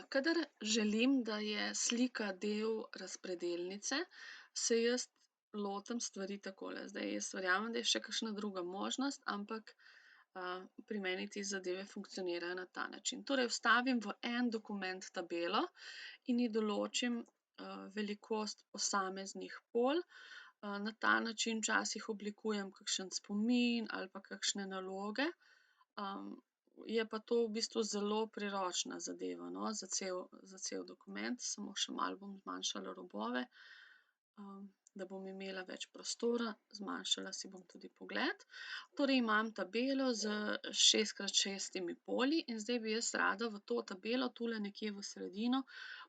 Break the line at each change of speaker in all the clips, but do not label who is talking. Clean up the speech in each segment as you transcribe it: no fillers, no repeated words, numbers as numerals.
Kadar želim, da je slika del razpredelnice, se jaz lotim stvari takole. Zdaj jaz verjamem, da je še kakšna druga možnost, ampak, pri meni te zadeve funkcionirajo na ta način. Torej vstavim v en dokument tabelo in ji določim, velikost posameznih polj. Na ta način včasih oblikujem kakšen spomin ali pa kakšne naloge. Je pa to v bistvu zelo priročna zadeva, no, za cel dokument, samo še malo bom zmanjšala robove, da bom imela več prostora, zmanjšala si bom tudi pogled. Torej imam tabelo s 6x6 polji in zdaj bi jaz rada v to tabelo tule nekje v sredino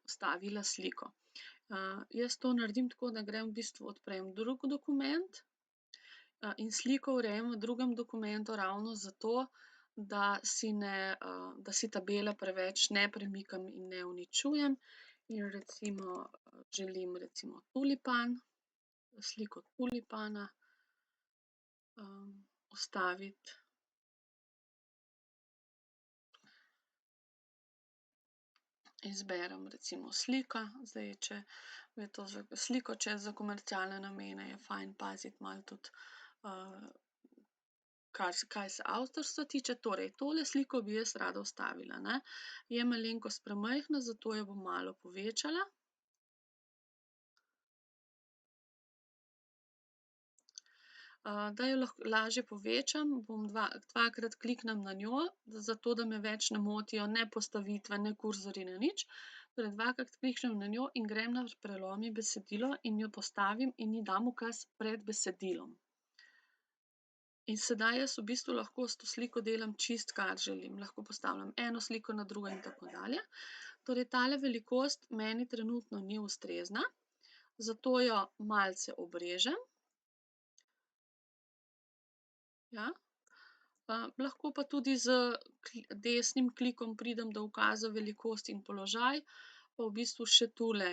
vstavila sliko. Jaz to naredim tako, da grem v bistvu, odprem drug dokument, in sliko urejem v drugem dokumentu ravno zato, da si tabele preveč ne premikam in ne uničujem. In recimo, želim recimo tulipan, sliko tulipana, vstaviti. Izberem recimo slika, zdaj če je to za sliko, če je za komercialne namene, je fajn paziti malo tudi, kaj se avtorstva tiče. Torej tole sliko bi jaz rada vstavila, ne. Je malenkost premajhna, zato jo bom malo povečala. Da jo lažje povečam, dvakrat kliknem na njo, zato da me več ne motijo ne postavitve ne kurzorji ne nič. Torej dvakrat kliknem na njo in grem na prelomi besedilo in jo postavim in ji dam ukaz pred besedilom. In sedaj jaz v bistvu lahko s to sliko delam čisto, kar želim. Lahko postavljam eno sliko na drugo in tako dalje. Torej tale velikost meni trenutno ni ustrezna, zato jo malce obrežem. Ja. Lahko pa tudi z desnim klikom pridem do ukaza velikost in položaj, pa v bistvu še tule,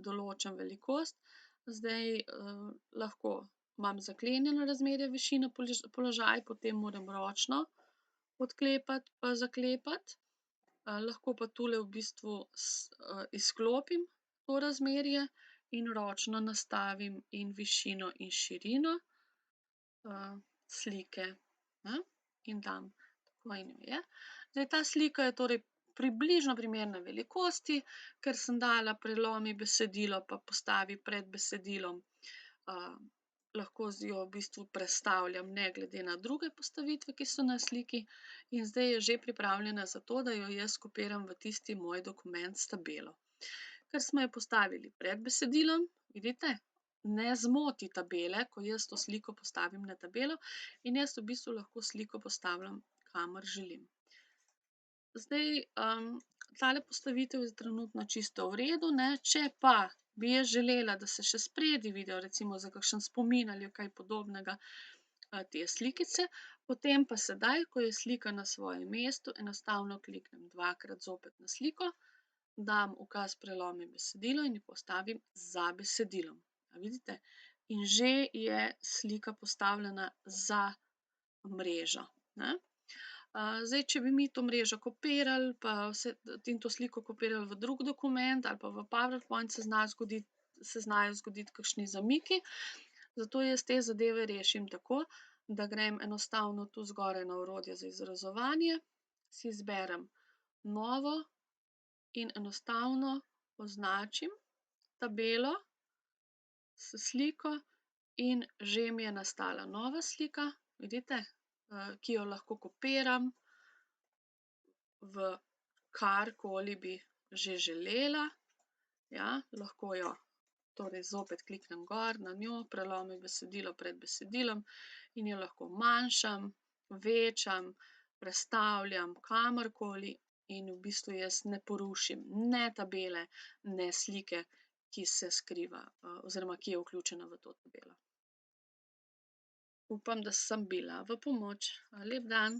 določam velikost. Zdaj, lahko imam zaklenjeno razmerje višina položaj, potem moram ročno odklepati pa zaklepati. Lahko pa tule v bistvu izklopim to razmerje in ročno nastavim in višino in širino, slike, ne, in dam tako in jo je. Zdaj ta slika je torej približno primerna velikosti. Ker sem dala prelomi besedilo pa postavi pred besedilom, lahko jo v bistvu prestavljam ne glede na druge postavitve, ki so na sliki, in zdaj je že pripravljena za to, da jo jaz kopiram v tisti moj dokument s tabelo. Ker smo jo postavili pred besedilom, vidite, ne zmoti tabele, ko jaz to sliko postavim na tabelo, in jaz v bistvu lahko sliko postavljam, kamor želim. Zdaj, tale postavitev je trenutno čisto v redu, ne, če pa bi jaz želela, da se še spredaj vidijo recimo za kakšen spomin ali kaj podobnega, te slikice, potem pa sedaj, ko je slika na svojem mestu, enostavno kliknem dvakrat zopet na sliko, dam ukaz prelomi besedilo in jo postavim za besedilom. A vidite? In že je slika postavljena za mrežo, ne. Zdaj, če bi mi to mrežo kopirali pa in to sliko kopirali v drug dokument ali pa v PowerPoint, se znajo zgoditi kakšni zamiki, zato jaz te zadeve rešim tako, da grem enostavno tu zgoraj na orodje za izrezovanje, si izberem novo in enostavno označim tabelo s sliko in že mi je nastala nova slika, vidite, ki jo lahko kopiram v karkoli bi že želela. Ja, lahko jo torej zopet kliknem gor na njo, prelomi besedilo pred besedilom in jo lahko manjšam, večam, prestavljam kamorkoli in v bistvu jaz ne porušim ne tabele ne slike, ki se skriva, oziroma ki je vključena v to tabelo. Upam, da sem bila v pomoč. Lep dan.